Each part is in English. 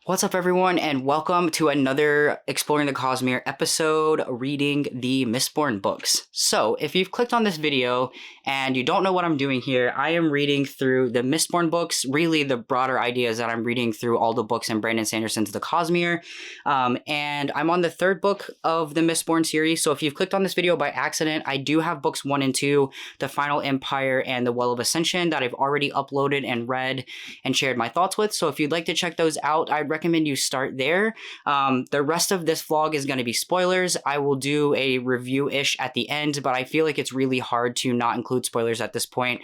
What's up, everyone, and welcome to another Exploring the Cosmere episode reading the Mistborn books. So, if you've clicked on this video and you don't know what I'm doing here, I am reading through the Mistborn books. Really, the broader idea is that I'm reading through all the books in Brandon Sanderson's The Cosmere, and I'm on the third book of the Mistborn series. So, if you've clicked on this video by accident, I do have books 1 and 2, The Final Empire and The Well of Ascension, that I've already uploaded and read and shared my thoughts with. So, if you'd like to check those out, I'd recommend you start there. The rest of this vlog is going to be spoilers. I will do a review-ish at the end, but I feel like it's really hard to not include spoilers at this point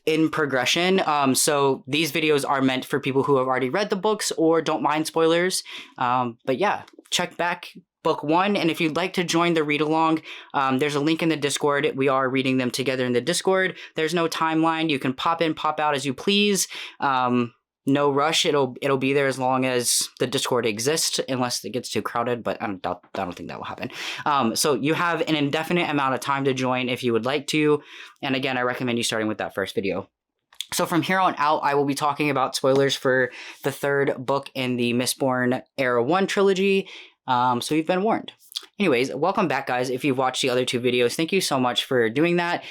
in progression. So these videos are meant for people who have already read the books or don't mind spoilers. But yeah, check back book 1, and if you'd like to join the read along, there's a link in the Discord. We are reading them together in the Discord. There's no timeline. You can pop in, pop out as you please. No rush. It'll be there as long as the Discord exists, unless it gets too crowded, but I don't think that will happen. So you have an indefinite amount of time to join if you would like to. And again, I recommend you starting with that first video. So from here on out, I will be talking about spoilers for the third book in the Mistborn Era 1 trilogy. So you've been warned. Anyways, welcome back, guys. If you've watched the other 2 videos, thank you so much for doing that.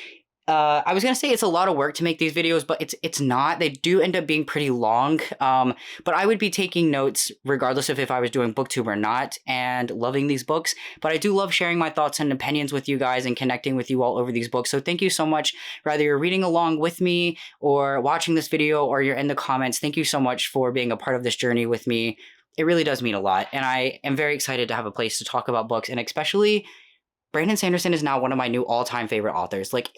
I was going to say it's a lot of work to make these videos, but it's not. They do end up being pretty long. But I would be taking notes regardless of if I was doing booktube or not, and loving these books. But I do love sharing my thoughts and opinions with you guys and connecting with you all over these books. So thank you so much. Whether you're reading along with me or watching this video or you're in the comments, thank you so much for being a part of this journey with me. It really does mean a lot. And I am very excited to have a place to talk about books. And especially, Brandon Sanderson is now one of my new all-time favorite authors. Like,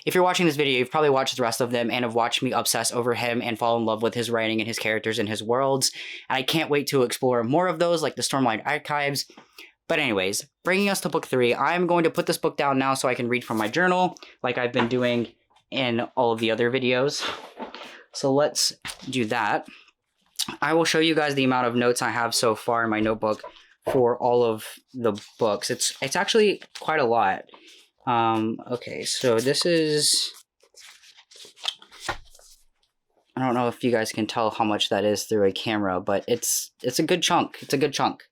if you're watching this video, you've probably watched the rest of them and have watched me obsess over him and fall in love with his writing and his characters and his worlds. And I can't wait to explore more of those, like the Stormlight Archives. But anyways, bringing us to book 3, I'm going to put this book down now so I can read from my journal, like I've been doing in all of the other videos. So let's do that. I will show you guys the amount of notes I have so far in my notebook for all of the books. It's actually quite a lot. Okay, so this is, I don't know if you guys can tell how much that is through a camera, but it's a good chunk. It's a good chunk.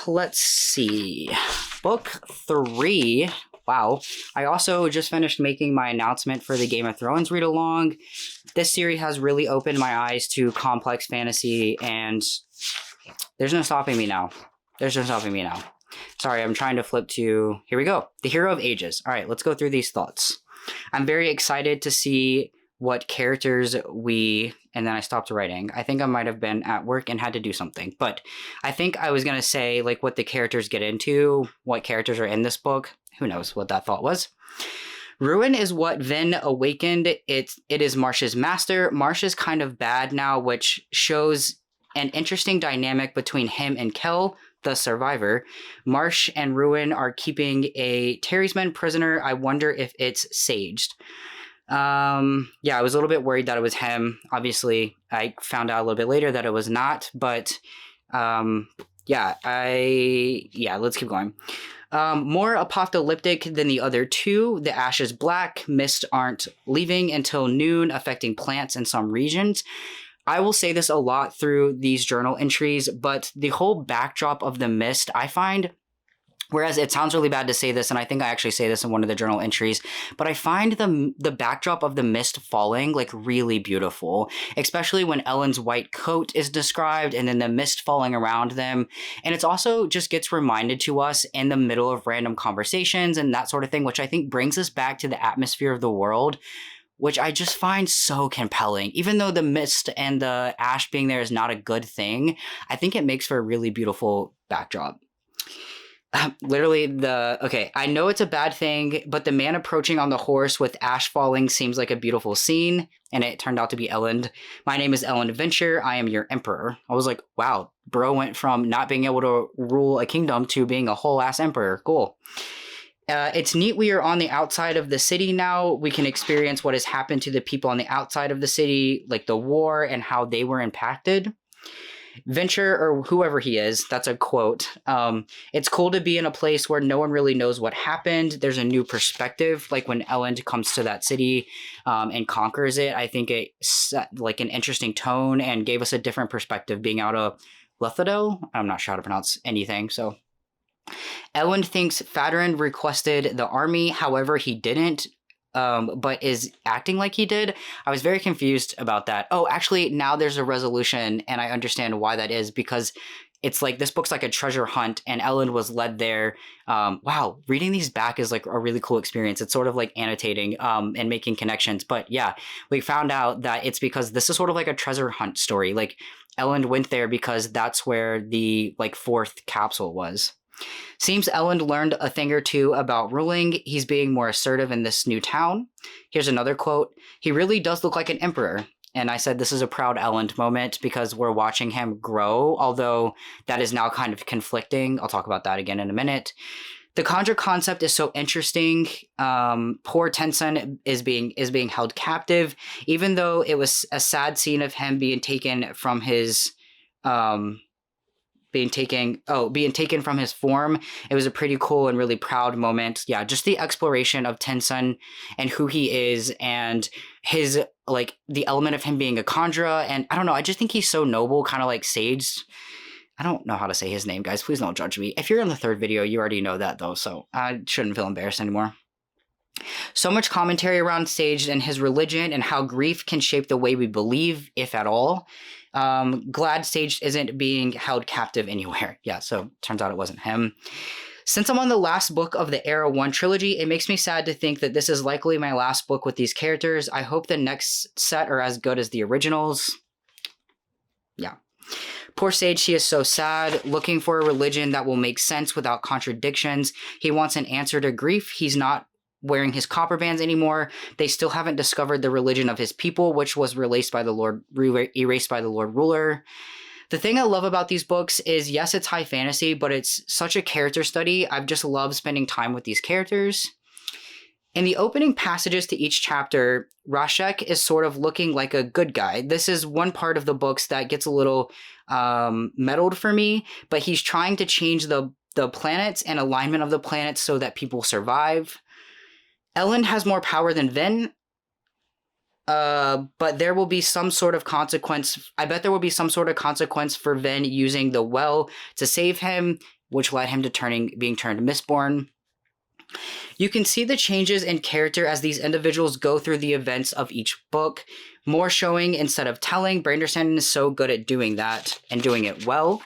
Let's see. Book 3. Wow. I also just finished making my announcement for the Game of Thrones read along. This series has really opened my eyes to complex fantasy, and there's no stopping me now. There's no stopping me now. Sorry, I'm trying to flip to... Here we go. The Hero of Ages. All right, let's go through these thoughts. I'm very excited to see what characters we... And then I stopped writing. I think I might have been at work and had to do something. But I think I was going to say, like, what the characters get into, what characters are in this book. Who knows what that thought was. Ruin is what Vin awakened. It is Marsh's master. Marsh is kind of bad now, which shows an interesting dynamic between him and Kel, the survivor. Marsh and Ruin are keeping a Terry's prisoner. I wonder if it's Saged. Yeah, I was a little bit worried that it was him. Obviously, I found out a little bit later that it was not, but yeah, let's keep going. More apocalyptic than the other 2. The ash is black. Mist aren't leaving until noon, affecting plants in some regions. I will say this a lot through these journal entries, but the whole backdrop of the mist, I find, whereas it sounds really bad to say this, and I think I actually say this in one of the journal entries, but I find the backdrop of the mist falling, like, really beautiful, especially when Ellen's white coat is described and then the mist falling around them. And it's also just gets reminded to us in the middle of random conversations and that sort of thing, which I think brings us back to the atmosphere of the world, which I just find so compelling. Even though the mist and the ash being there is not a good thing, I think it makes for a really beautiful backdrop. Literally okay, I know it's a bad thing, but the man approaching on the horse with ash falling seems like a beautiful scene, and it turned out to be Ellen. My name is Ellen Adventure. I am your emperor. I was like, wow, bro went from not being able to rule a kingdom to being a whole ass emperor. Cool. It's neat we are on the outside of the city now. We can experience what has happened to the people on the outside of the city, like the war and how they were impacted. Venture, or whoever he is, that's a quote. It's cool to be in a place where no one really knows what happened. There's a new perspective. Like when Elend comes to that city and conquers it, I think it set like an interesting tone and gave us a different perspective being out of Lethadel. I'm not sure how to pronounce anything. So Elend thinks Fadarin requested the army. However, he didn't. But is acting like he did. I was very confused about that. Oh, actually, now there's a resolution, and I understand why that is, because it's like this book's like a treasure hunt, and Ellen was led there. Wow, reading these back is like a really cool experience. It's sort of like annotating and making connections. But yeah, we found out that it's because this is sort of like a treasure hunt story. Like Ellen went there because that's where the like fourth capsule was. Seems Elend learned a thing or two about ruling. He's being more assertive in this new town. Here's another quote. He really does look like an emperor. And I said this is a proud Elend moment because we're watching him grow, although that is now kind of conflicting. I'll talk about that again in a minute. The Conjure concept is so interesting. Poor Tenzin is being held captive, even though it was a sad scene of him being taken from his being taken from his form. It was a pretty cool and really proud moment. Yeah, just the exploration of Tenzin and who he is, and his like the element of him being a conjurer. And I don't know, I just think he's so noble, kind of like Sage. I don't know how to say his name, guys. Please don't judge me. If you're in the third video, you already know that though, so I shouldn't feel embarrassed anymore. So much commentary around Sage and his religion and how grief can shape the way we believe, if at all. Glad Sage isn't being held captive anywhere. Yeah, so turns out it wasn't him. Since I'm on the last book of the Era 1 trilogy, it makes me sad to think that this is likely my last book with these characters. I hope the next set are as good as the originals. Yeah. Poor Sage, he is so sad, looking for a religion that will make sense without contradictions. He wants an answer to grief. He's not wearing his copper bands anymore. They still haven't discovered the religion of his people, which was erased by the Lord Ruler. The thing I love about these books is, yes, it's high fantasy, but it's such a character study. I've just loved spending time with these characters. In the opening passages to each chapter, Rashek is sort of looking like a good guy. This is one part of the books that gets a little meddled for me, but he's trying to change the planets and alignment of the planets so that people survive. Elend has more power than Ven, but there will be some sort of consequence. I bet there will be some sort of consequence for Ven using the well to save him, which led him to being turned Mistborn. You can see the changes in character as these individuals go through the events of each book. More showing instead of telling. Branderson is so good at doing that and doing it well.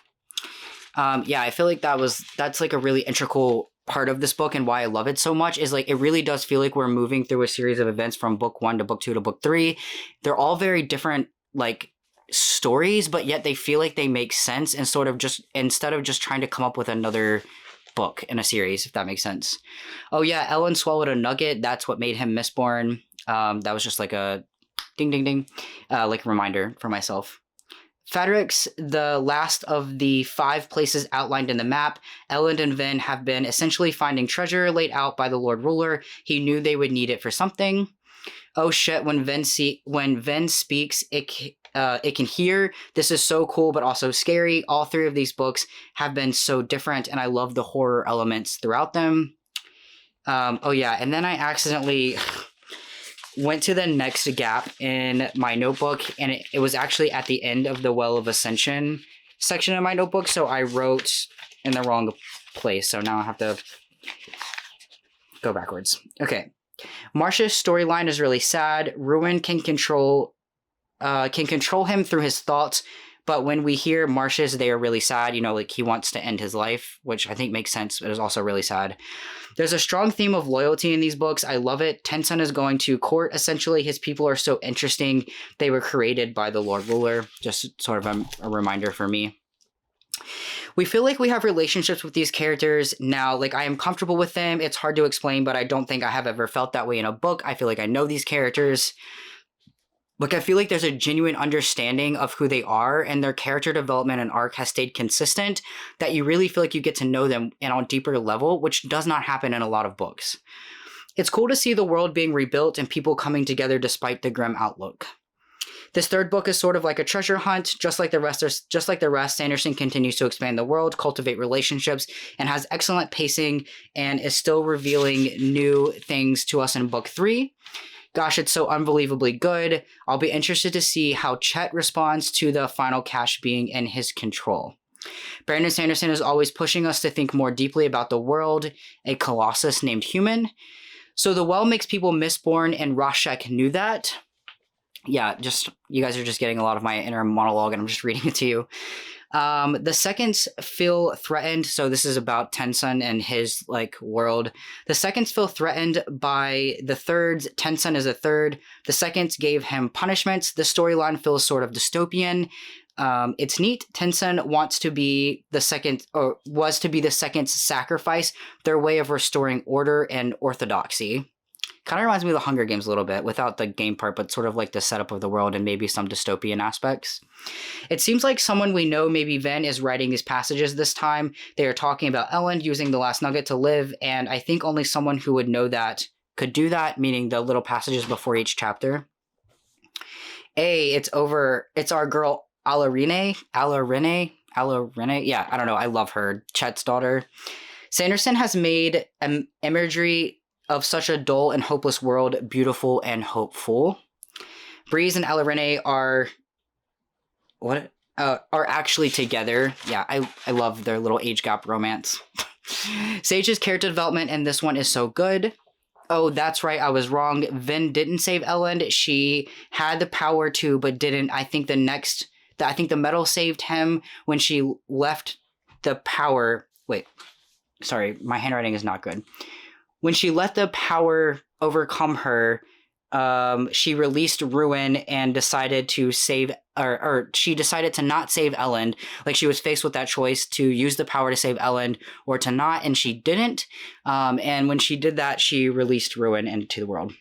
Yeah, I feel like that's like a really integral part of this book, and why I love it so much is like it really does feel like we're moving through a series of events from book 1 to book 2 to book 3. They're all very different like stories, but yet they feel like they make sense, and sort of just instead of just trying to come up with another book in a series, if that makes sense. Oh yeah, Ellen swallowed a nugget. That's what made him Mistborn. That was just like a ding ding ding like a reminder for myself. Faderix, the last of the 5 places outlined in the map. Elend and Ven have been essentially finding treasure laid out by the Lord Ruler. He knew they would need it for something. Oh shit, when Ven speaks, it can hear. This is so cool, but also scary. All 3 of these books have been so different, and I love the horror elements throughout them. Oh yeah, and then I accidentally went to the next gap in my notebook, and it was actually at the end of the Well of Ascension section of my notebook, so I wrote in the wrong place, so now I have to go backwards. Okay. Marsh's storyline is really sad. Ruin can control him through his thoughts, but when we hear Marsh's, they are really sad. You know, like he wants to end his life, which I think makes sense, but is also really sad. There's a strong theme of loyalty in these books. I love it. Tenzin is going to court. Essentially, his people are so interesting. They were created by the Lord Ruler. Just sort of a reminder for me. We feel like we have relationships with these characters now. Like, I am comfortable with them. It's hard to explain, but I don't think I have ever felt that way in a book. I feel like I know these characters. Like, I feel like there's a genuine understanding of who they are, and their character development and arc has stayed consistent, that you really feel like you get to know them on a deeper level, which does not happen in a lot of books. It's cool to see the world being rebuilt and people coming together despite the grim outlook. This third book is sort of like a treasure hunt, just like the rest. Sanderson continues to expand the world, cultivate relationships, and has excellent pacing, and is still revealing new things to us in book 3. Gosh, it's so unbelievably good. I'll be interested to see how Chet responds to the final cache being in his control. Brandon Sanderson is always pushing us to think more deeply about the world, a colossus named human. So the well makes people Mistborn, and Rashek knew that. Yeah, just you guys are just getting a lot of my inner monologue, and I'm just reading it to you. The seconds feel threatened. So this is about Tensun and his world. The seconds feel threatened by the thirds. Tensun is a third. The seconds gave him punishments. The storyline feels sort of dystopian. It's neat. Tensun wants to be the second, or was to be the second's sacrifice, their way of restoring order and orthodoxy. Kind of reminds me of the Hunger Games a little bit, without the game part, but sort of like the setup of the world and maybe some dystopian aspects. It seems like someone we know, maybe Ven, is writing these passages this time. They are talking about Elend using the last nugget to live, and I think only someone who would know that could do that, meaning the little passages before each chapter. It's our girl Alarine. Yeah, I don't know. I love her. Chet's daughter. Sanderson has made imagery of such a dull and hopeless world beautiful and hopeful. Breeze and Alarine are actually together. Yeah, I love their little age gap romance. Sage's character development in this one is so good. Oh, that's right, I was wrong. Ven didn't save Elend. She had the power to, but didn't. I think the metal saved him when she left the power. Wait, sorry, my handwriting is not good. When she let the power overcome her, she released Ruin and decided to save, or she decided to not save Elend. Like, she was faced with that choice to use the power to save Elend or to not, and she didn't. And when she did that, she released Ruin into the world.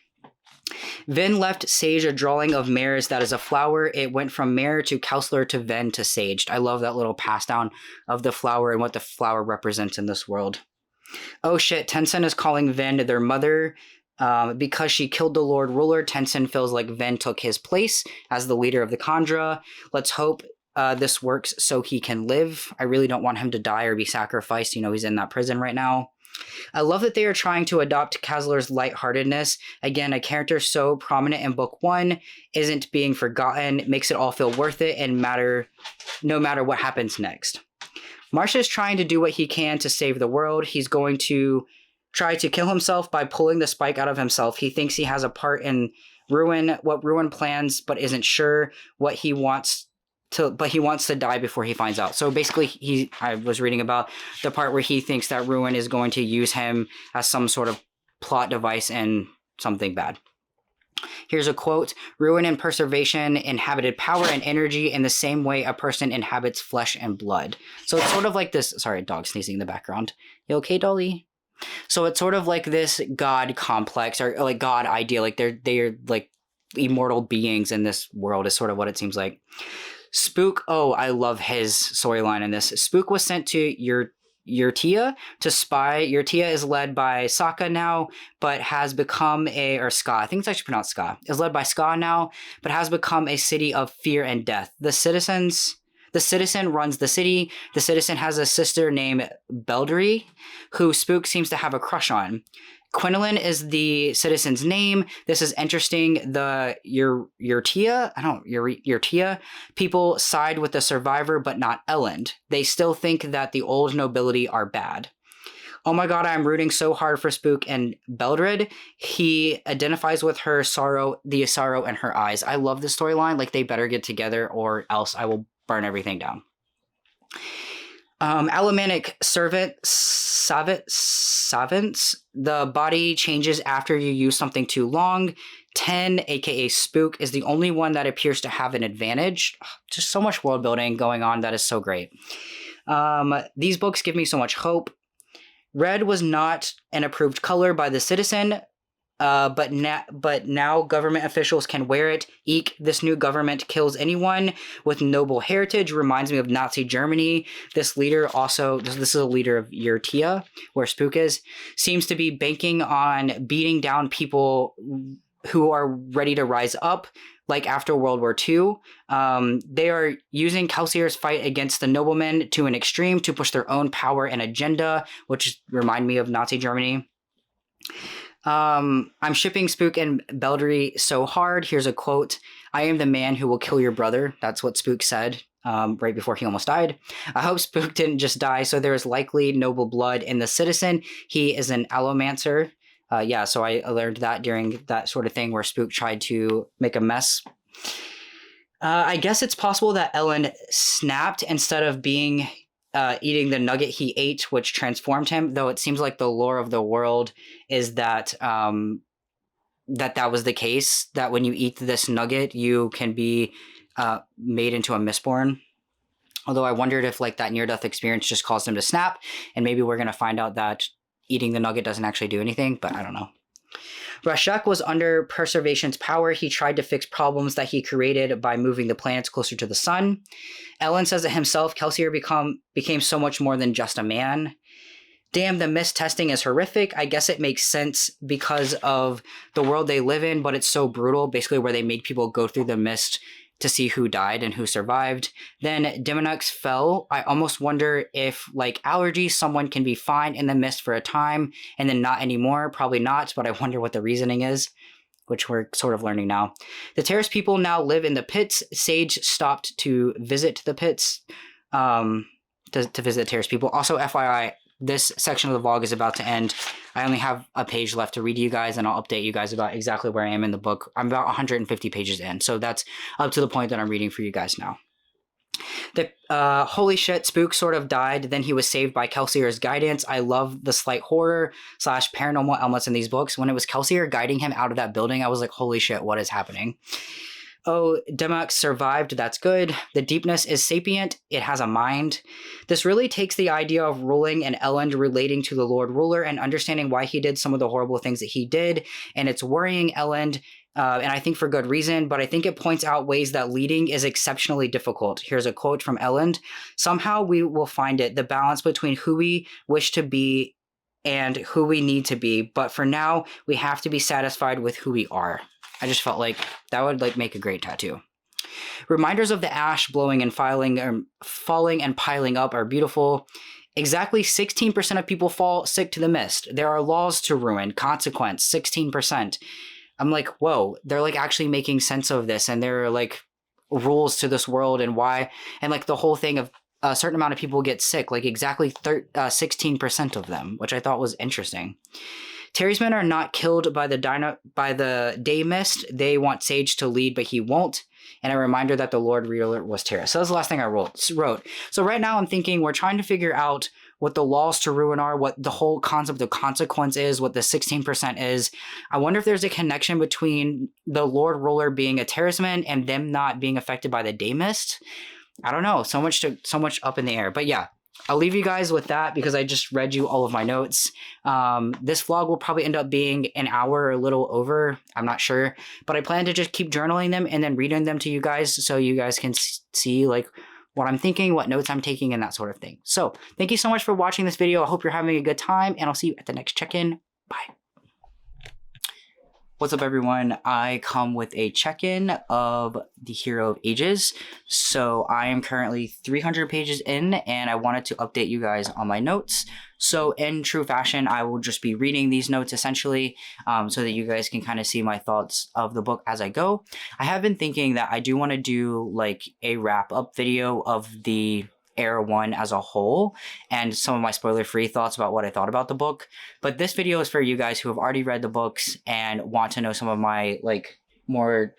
Ven left Sage a drawing of Mare's that is a flower. It went from Mare to Counselor to Ven to Sage. I love that little pass down of the flower and what the flower represents in this world. Oh shit, Tensun is calling Ven their mother because she killed the Lord Ruler. Tensun feels like Ven took his place as the leader of the Khandra. Let's hope this works so he can live. I really don't want him to die or be sacrificed. He's in that prison right now. I love that they are trying to adopt Kasler's lightheartedness. Again, a character so prominent in book 1 isn't being forgotten. It makes it all feel worth it and no matter what happens next. Marcia is trying to do what he can to save the world. He's going to try to kill himself by pulling the spike out of himself. He thinks he has a part in what Ruin plans, but isn't sure what he wants but he wants to die before he finds out. So basically, I was reading about the part where he thinks that Ruin is going to use him as some sort of plot device and something bad. Here's a quote: Ruin and preservation inhabited power and energy in the same way a person inhabits flesh and blood. So it's sort of like this. Sorry, dog sneezing in the background. You okay, Dolly? So it's sort of like this god complex, or like god idea. Like they're like immortal beings in this world is sort of what it seems like. Spook. Oh, I love his storyline in this. Spook was sent to Yurtia to spy. Yurtia is led by Sokka now, but has become Ska. I think it's actually pronounced Ska. Is led by Ska now, but has become a city of fear and death. The citizen runs the city. The citizen has a sister named Beldry, who Spook seems to have a crush on. Quinlan is the citizen's name. This is interesting. The Yurtia people side with the survivor, but not Elend. They still think that the old nobility are bad. Oh my god, I'm rooting so hard for Spook and Beldred. He identifies with her sorrow, the sorrow in her eyes. I love this storyline. Like, they better get together or else I will burn everything down. Alemannic savants. The body changes after you use something too long. 10, aka Spook, is the only one that appears to have an advantage. Just so much world building going on that is so great. These books give me so much hope. Red was not an approved color by the citizen, but now government officials can wear it. Eek, this new government kills anyone with noble heritage. Reminds me of Nazi Germany. This leader this is a leader of Yurtia, where Spook is, seems to be banking on beating down people who are ready to rise up, like after World War II. They are using Kelsier's fight against the noblemen to an extreme to push their own power and agenda, which remind me of Nazi Germany. I'm shipping Spook and Beldry so hard. Here's a quote. "I am the man who will kill your brother." That's what Spook said right before he almost died. I hope Spook didn't just die, so there is likely noble blood in the citizen. He is an allomancer. Yeah, so I learned that during that sort of thing where Spook tried to make a mess. I guess it's possible that Ellen snapped instead of being eating the nugget he ate, which transformed him, though it seems like the lore of the world is that that was the case, that when you eat this nugget, you can be made into a Mistborn. Although I wondered if like that near-death experience just caused him to snap, and maybe we're going to find out that eating the nugget doesn't actually do anything, but I don't know. Rashek was under Preservation's power. He tried to fix problems that he created by moving the planets closer to the sun. Ellen says it himself, Kelsier became so much more than just a man. Damn, the mist testing is horrific. I guess it makes sense because of the world they live in, but it's so brutal, basically where they made people go through the mist to see who died and who survived. Then Demonux fell. I almost wonder if, like allergies, someone can be fine in the mist for a time and then not anymore. Probably not, but I wonder what the reasoning is, which we're sort of learning now. The Terrace people now live in the pits. Sage stopped to visit the pits, to visit Terrace people. Also, FYI, this section of the vlog is about to end. I only have a page left to read to you guys, and I'll update you guys about exactly where I am in the book. I'm about 150 pages in, so that's up to the point that I'm reading for you guys now. Holy shit, Spook sort of died, then he was saved by Kelsier's guidance. I love the slight horror / paranormal elements in these books. When it was Kelsier guiding him out of that building, I was like, holy shit, what is happening? Oh, Demux survived, that's good. The deepness is sapient, it has a mind. This really takes the idea of ruling and Elend relating to the Lord Ruler and understanding why he did some of the horrible things that he did, and it's worrying Elend, and I think for good reason, but I think it points out ways that leading is exceptionally difficult. Here's a quote from Elend. Somehow we will find it, the balance between who we wish to be and who we need to be, but for now, we have to be satisfied with who we are. I just felt like that would like make a great tattoo. Reminders of the ash blowing and falling and piling up are beautiful. Exactly 16% of people fall sick to the mist. There are laws to ruin. Consequence, 16%. I'm like, whoa, they're like actually making sense of this, and there are like rules to this world and why, and like the whole thing of a certain amount of people get sick, like exactly 16% of them, which I thought was interesting. Terry's men are not killed by the day mist. They want Sage to lead, but he won't. And a reminder that the Lord Ruler was Terra. So that's the last thing I wrote. So right now I'm thinking we're trying to figure out what the laws to ruin are, what the whole concept of consequence is, what the 16% is. I wonder if there's a connection between the Lord Ruler being a Terraceman and them not being affected by the day mist. I don't know. So much up in the air. But yeah. I'll leave you guys with that because I just read you all of my notes. This vlog will probably end up being an hour or a little over. I'm not sure. But I plan to just keep journaling them and then reading them to you guys so you guys can see like what I'm thinking, what notes I'm taking, and that sort of thing. So thank you so much for watching this video. I hope you're having a good time, and I'll see you at the next check-in. Bye. What's up, everyone? I come with a check-in of the Hero of Ages. So I am currently 300 pages in, and I wanted to update you guys on my notes. So in true fashion, I will just be reading these notes essentially, so that you guys can kind of see my thoughts of the book as I go. I have been thinking that I do want to do like a wrap-up video of the Era 1 as a whole and some of my spoiler-free thoughts about what I thought about the book. But this video is for you guys who have already read the books and want to know some of my like more,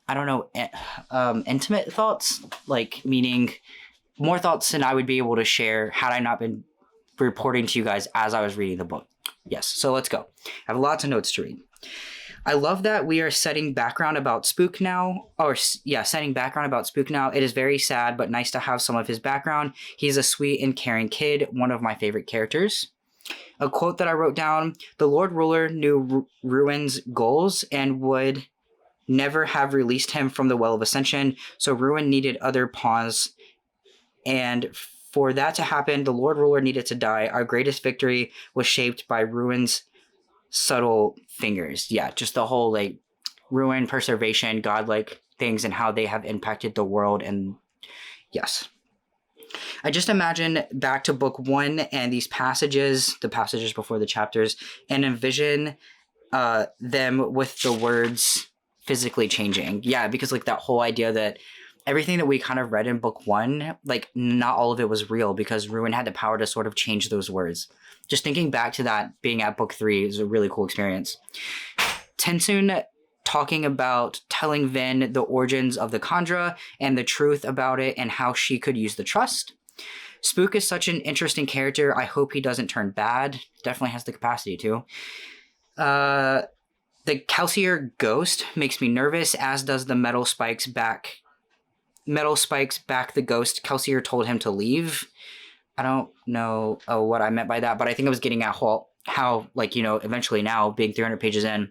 I don't know, intimate thoughts, like meaning more thoughts than I would be able to share had I not been reporting to you guys as I was reading the book. Yes, so let's go. I have lots of notes to read. I love that we are setting background about Spook now. Setting background about Spook now. It is very sad, but nice to have some of his background. He's a sweet and caring kid, one of my favorite characters. A quote that I wrote down, the Lord Ruler knew Ruin's goals and would never have released him from the Well of Ascension, so Ruin needed other pawns, and for that to happen, the Lord Ruler needed to die. Our greatest victory was shaped by Ruin's subtle fingers. Yeah, just the whole like ruin, preservation, godlike things and how they have impacted the world. And yes. I just imagine back to book 1 and these passages, the passages before the chapters, and envision them with the words physically changing. Yeah, because like that whole idea that everything that we kind of read in book 1, like not all of it was real because Ruin had the power to sort of change those words. Just thinking back to that being at book 3 is a really cool experience. Tensun talking about telling Vin the origins of the Khandra and the truth about it and how she could use the trust. Spook is such an interesting character. I hope he doesn't turn bad. Definitely has the capacity to. The Kelsier ghost makes me nervous, as does the metal spikes back the ghost. Kelsier told him to leave. I don't know what I meant by that, but I think I was getting at how like, you know, eventually now, being 300 pages in,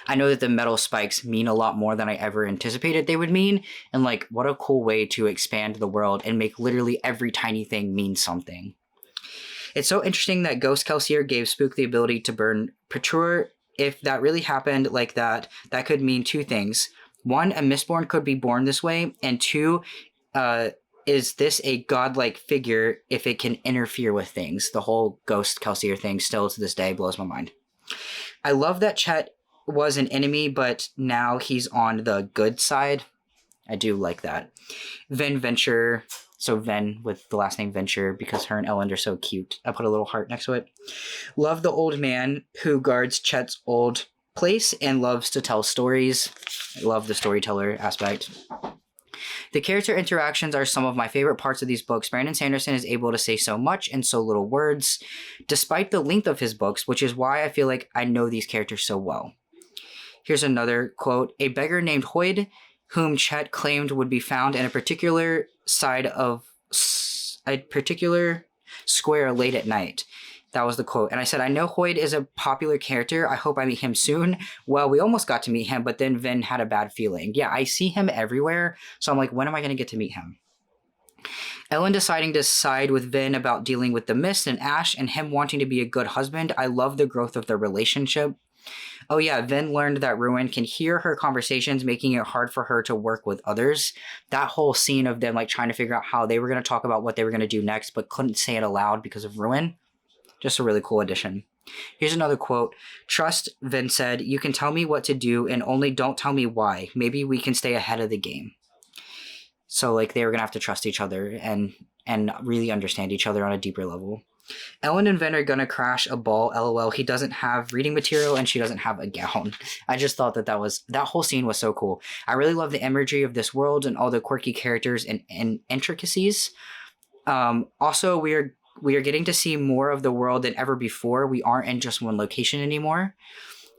I know that the metal spikes mean a lot more than I ever anticipated they would mean. And like, what a cool way to expand the world and make literally every tiny thing mean something. It's so interesting that Ghost Kelsier gave Spook the ability to burn Patrur. If that really happened like that, that could mean 2 things. 1, a Mistborn could be born this way. And 2, is this a godlike figure if it can interfere with things? The whole Ghost Kelsier thing still to this day blows my mind. I love that Chet was an enemy, but now he's on the good side. I do like that. Ven Venture, so Ven with the last name Venture because her and Elend are so cute. I put a little heart next to it. Love the old man who guards Chet's old place and loves to tell stories. I love the storyteller aspect. The character interactions are some of my favorite parts of these books. Brandon Sanderson is able to say so much in so little words, despite the length of his books, which is why I feel like I know these characters so well. Here's another quote. A beggar named Hoyd, whom Chet claimed would be found in a particular square late at night. That was the quote. And I said, I know Hoyd is a popular character. I hope I meet him soon. Well, we almost got to meet him, but then Vin had a bad feeling. Yeah, I see him everywhere. So I'm like, when am I going to get to meet him? Ellen deciding to side with Vin about dealing with the mist and Ash and him wanting to be a good husband. I love the growth of their relationship. Oh yeah, Vin learned that Ruin can hear her conversations, making it hard for her to work with others. That whole scene of them like trying to figure out how they were going to talk about what they were going to do next, but couldn't say it aloud because of Ruin. Just a really cool addition. Here's another quote. Trust, Vin said, you can tell me what to do and only don't tell me why. Maybe we can stay ahead of the game. So like they were going to have to trust each other and really understand each other on a deeper level. Ellen and Vin are gonna crash a ball, lol. He doesn't have reading material and she doesn't have a gown. I just thought that whole scene was so cool. I really love the imagery of this world and all the quirky characters and intricacies. Also, we are getting to see more of the world than ever before. We aren't in just one location anymore.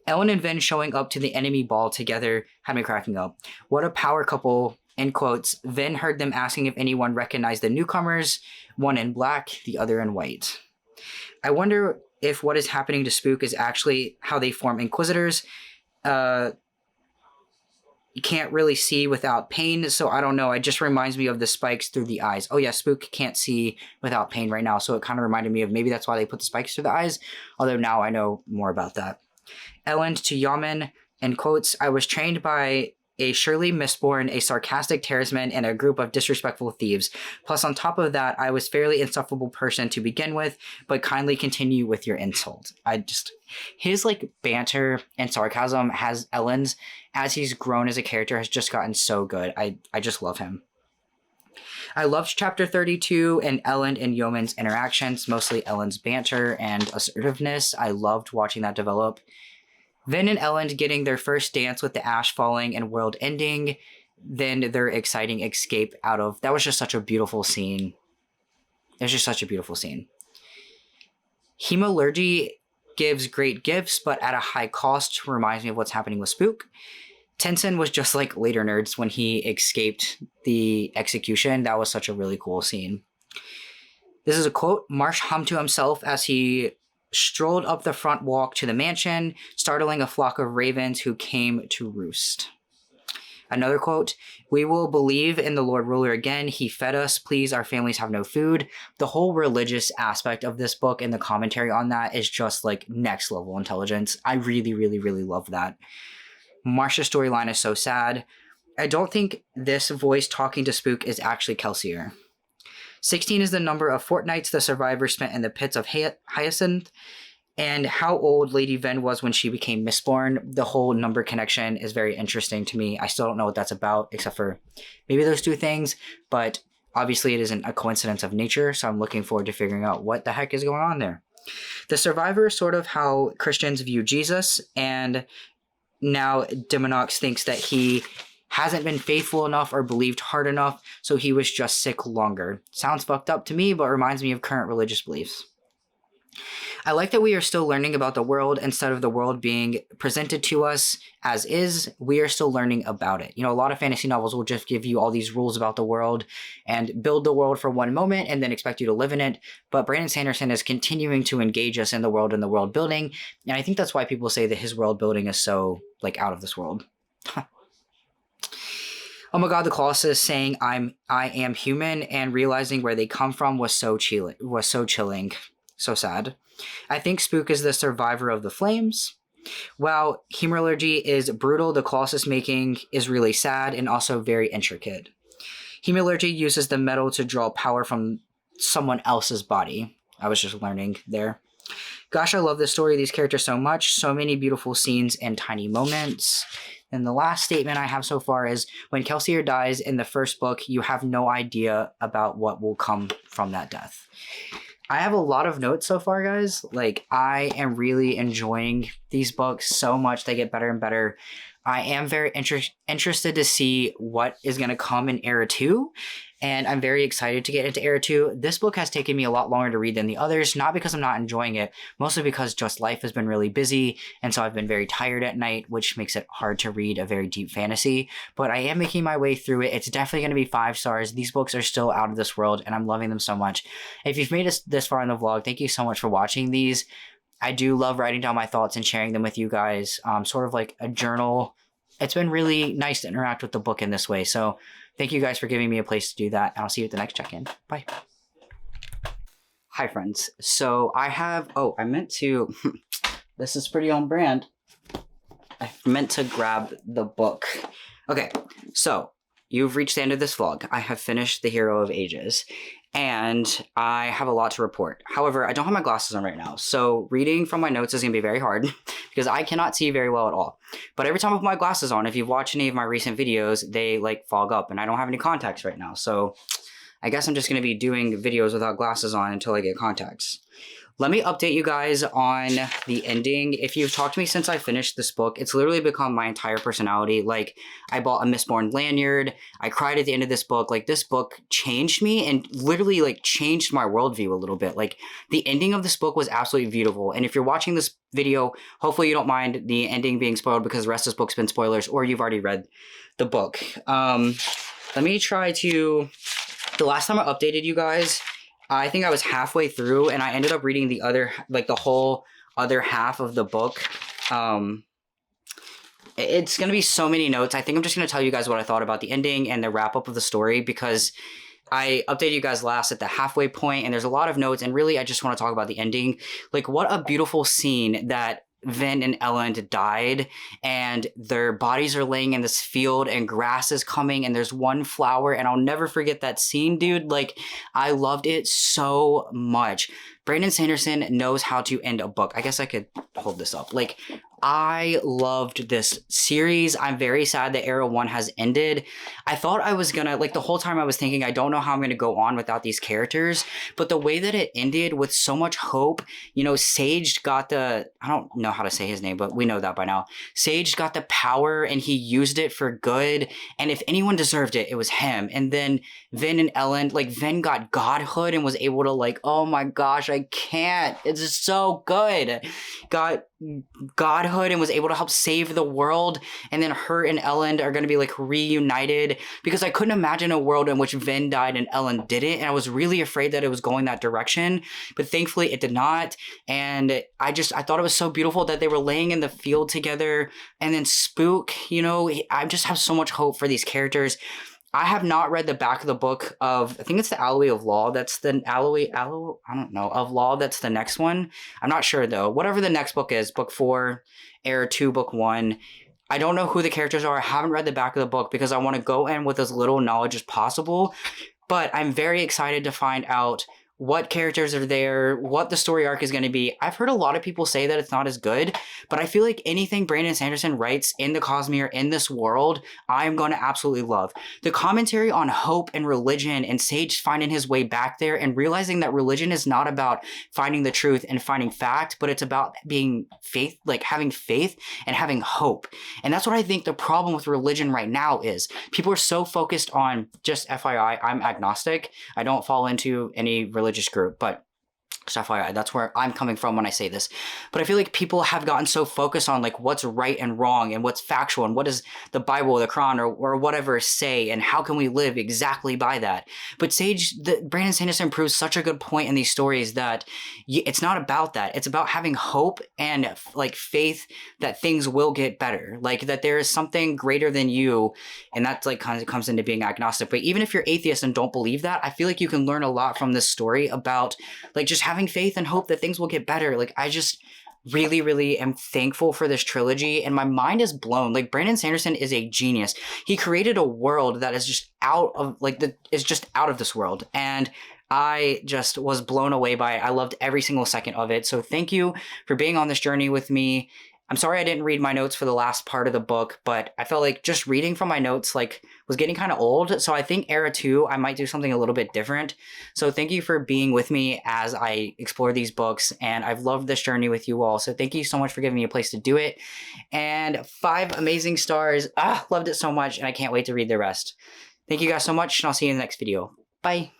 Ellen and Vin showing up to the enemy ball together had me cracking up. What a power couple, in quotes. Vin heard them asking if anyone recognized the newcomers, one in black, the other in white. I wonder if what is happening to Spook is actually how they form Inquisitors. You can't really see without pain, so I don't know. It just reminds me of the spikes through the eyes. Oh yeah, Spook can't see without pain right now, so it kind of reminded me of maybe that's why they put the spikes through the eyes, although now I know more about that. Ellen to Yaman, in quotes, I was trained by a surely Mistborn, a sarcastic terrorisman, and a group of disrespectful thieves. Plus, on top of that, I was fairly insufferable person to begin with, but kindly continue with your insult. His like banter and sarcasm has Ellen's, as he's grown as a character, has just gotten so good. I just love him. I loved chapter 32 and Ellen and Yeoman's interactions, mostly Ellen's banter and assertiveness. I loved watching that develop. Vin and Ellen getting their first dance with the ash falling and world ending, then their exciting escape out of... That was just such a beautiful scene. It was just such a beautiful scene. Hemalurgy gives great gifts, but at a high cost. Reminds me of what's happening with Spook. Tensen was just like later nerds when he escaped the execution. That was such a really cool scene. This is a quote. Marsh hummed to himself as he strolled up the front walk to the mansion, startling a flock of ravens who came to roost. Another quote, "We will believe in the Lord ruler again. He fed us. Please, our families have no food." The whole religious aspect of this book and the commentary on that is just like next level intelligence. I really, really, really love that. Marcia's storyline is so sad. I don't think this voice talking to Spook is actually Kelsier. 16 is the number of fortnights the survivor spent in the pits of Hyacinth, and how old Lady Ven was when she became Mistborn. The whole number connection is very interesting to me. I still don't know what that's about, except for maybe those two things, but obviously it isn't a coincidence of nature, so I'm looking forward to figuring out what the heck is going on there. The survivor is sort of how Christians view Jesus, and now Demonox thinks that he hasn't been faithful enough or believed hard enough, so he was just sick longer. Sounds fucked up to me, but reminds me of current religious beliefs. I like that we are still learning about the world instead of the world being presented to us as is. We are still learning about it. You know, a lot of fantasy novels will just give you all these rules about the world and build the world for one moment and then expect you to live in it. But Brandon Sanderson is continuing to engage us in the world and the world building. And I think that's why people say that his world building is so, like, out of this world. Oh my god, the Colossus saying I am human and realizing where they come from was so chilling. So sad. I think Spook is the survivor of the flames. While Hemalurgy is brutal, the Colossus making is really sad and also very intricate. Hemalurgy uses the metal to draw power from someone else's body. I was just learning there. Gosh, I love this story, these characters so much. So many beautiful scenes and tiny moments. And the last statement I have so far is, when Kelsier dies in the first book, you have no idea about what will come from that death. I have a lot of notes so far, guys. Like, I am really enjoying these books so much. They get better and better. I am very interested to see what is going to come in Era 2, and I'm very excited to get into Era 2. This book has taken me a lot longer to read than the others, not because I'm not enjoying it, mostly because just life has been really busy, and so I've been very tired at night, which makes it hard to read a very deep fantasy, but I am making my way through it. It's definitely going to be 5 stars. These books are still out of this world, and I'm loving them so much. If you've made it this far in the vlog, thank you so much for watching these. I do love writing down my thoughts and sharing them with you guys, sort of like a journal. It's been really nice to interact with the book in this way, so thank you guys for giving me a place to do that, and I'll see you at the next check-in. Bye. Hi, friends. So I have... Oh, I meant to... This is pretty on brand. I meant to grab the book. Okay, so you've reached the end of this vlog. I have finished The Hero of Ages, and I have a lot to report. However, I don't have my glasses on right now, so reading from my notes is going to be very hard because I cannot see very well at all. But every time I put my glasses on, if you've watched any of my recent videos, they like fog up, and I don't have any contacts right now, so I guess I'm just going to be doing videos without glasses on until I get contacts. Let me update you guys on the ending. If you've talked to me since I finished this book, it's literally become my entire personality. Like, I bought a Mistborn lanyard. I cried at the end of this book. Like, this book changed me and literally, like, changed my worldview a little bit. Like, the ending of this book was absolutely beautiful. And if you're watching this video, hopefully you don't mind the ending being spoiled because the rest of this book's been spoilers, or you've already read the book. Let me try to... The last time I updated you guys, I think I was halfway through, and I ended up reading the other, like, the whole other half of the book. It's going to be so many notes. I think I'm just going to tell you guys what I thought about the ending and the wrap-up of the story, because I updated you guys last at the halfway point, and there's a lot of notes, and really I just want to talk about the ending. Like, what a beautiful scene that Ven and Elend died, and their bodies are laying in this field, and grass is coming, and there's one flower, and I'll never forget that scene, dude. Like, I loved it so much. Brandon Sanderson knows how to end a book. I guess I could hold this up. Like, I loved this series. I'm very sad that Era 1 has ended. I thought I was gonna, like, the whole time I was thinking, I don't know how I'm gonna go on without these characters, but the way that it ended with so much hope, you know, Sage got the, I don't know how to say his name, but we know that by now. Sage got the power and he used it for good, and if anyone deserved it, it was him. And then Ven and Elend, like, Ven got godhood and was able to, like, oh my gosh, I can't. It's just so good. Got godhood and was able to help save the world, and then her and Ellen are going to be like reunited, because I couldn't imagine a world in which Vin died and Ellen didn't, and I was really afraid that it was going that direction, but thankfully it did not. And I thought it was so beautiful that they were laying in the field together, and then Spook, I just have so much hope for these characters. I have not read the back of the book of, I think it's the Alloy of Law. That's the I don't know, of Law. That's the next one. I'm not sure though. Whatever the next book is, book 4, Era 2, book 1. I don't know who the characters are. I haven't read the back of the book because I want to go in with as little knowledge as possible. But I'm very excited to find out what characters are there, what the story arc is going to be. I've heard a lot of people say that it's not as good, but I feel like anything Brandon Sanderson writes in the Cosmere, in this world, I'm going to absolutely love. The commentary on hope and religion, and Sage finding his way back there and realizing that religion is not about finding the truth and finding fact, but it's about being faith, like having faith and having hope. And that's what I think the problem with religion right now is. People are so focused on, just FYI, I'm agnostic. I don't fall into any religious group, but just FYI, that's where I'm coming from when I say this. But I feel like people have gotten so focused on like what's right and wrong and what's factual and what does the Bible or the Quran or whatever say and how can we live exactly by that. But Brandon Sanderson proves such a good point in these stories that it's not about that. It's about having hope and like faith that things will get better. Like that there is something greater than you, and that's like kind of comes into being agnostic. But even if you're atheist and don't believe that, I feel like you can learn a lot from this story about like just having faith and hope that things will get better. Like I just really, really am thankful for this trilogy, and my mind is blown. Like Brandon Sanderson is a genius. He created a world that is just out of this world, and I just was blown away by it. I loved every single second of it. So thank you for being on this journey with me. I'm sorry I didn't read my notes for the last part of the book, but I felt like just reading from my notes like was getting kind of old. So I think Era 2, I might do something a little bit different. So thank you for being with me as I explore these books, and I've loved this journey with you all. So thank you so much for giving me a place to do it. And 5 amazing stars. Loved it so much, and I can't wait to read the rest. Thank you guys so much, and I'll see you in the next video. Bye.